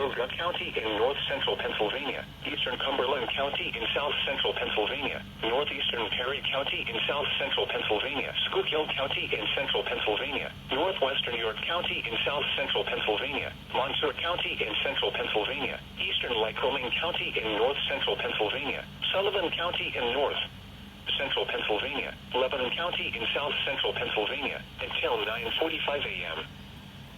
Cuyahoga County in north-central Pennsylvania, eastern Cumberland County in south-central Pennsylvania, northeastern Perry County in south-central Pennsylvania, Schuylkill County in central Pennsylvania, northwestern York County in south-central Pennsylvania, Montour County in central Pennsylvania, eastern Lycoming County in north-central Pennsylvania, Sullivan County in north-central Pennsylvania, Lebanon County in south-central Pennsylvania, until 9:45 a.m.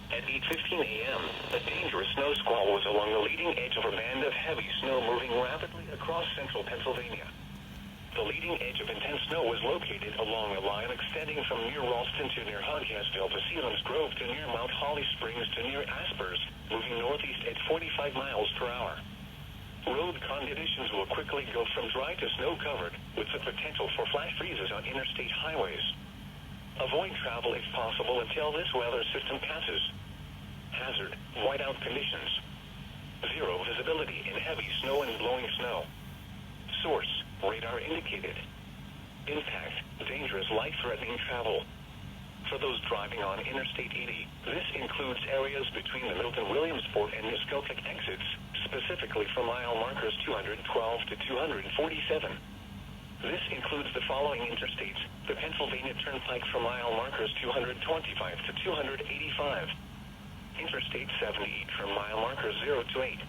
At 8:15 a.m., a dangerous snow squall was along the leading edge of a band of heavy snow moving rapidly across central Pennsylvania. The leading edge of intense snow was located along a line extending from near Ralston to near Hoggasville to Sealands Grove to near Mount Holly Springs to near Aspers, moving northeast at 45 miles per hour. Road conditions will quickly go from dry to snow-covered, with the potential for flash freezes on interstate highways. Avoid travel if possible until this weather system passes. Hazard, whiteout conditions. Zero visibility in heavy snow and blowing snow. Source, radar indicated. Impact, dangerous life-threatening travel. For those driving on Interstate 80, this includes areas between the Milton-Williamsport and Muskoka exits, specifically from mile markers 212 to 247. This includes the following interstates: the Pennsylvania Turnpike from mile markers 225 to 285, Interstate 78 from mile markers 0 to 8,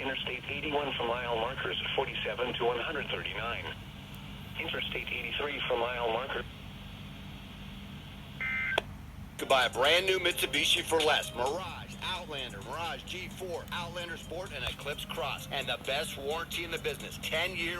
Interstate 81 from mile markers 47 to 139, Interstate 83 from mile marker. Could buy a brand new Mitsubishi for less. Mirage, Outlander, Mirage G4, Outlander Sport, and Eclipse Cross. And the best warranty in the business, 10-year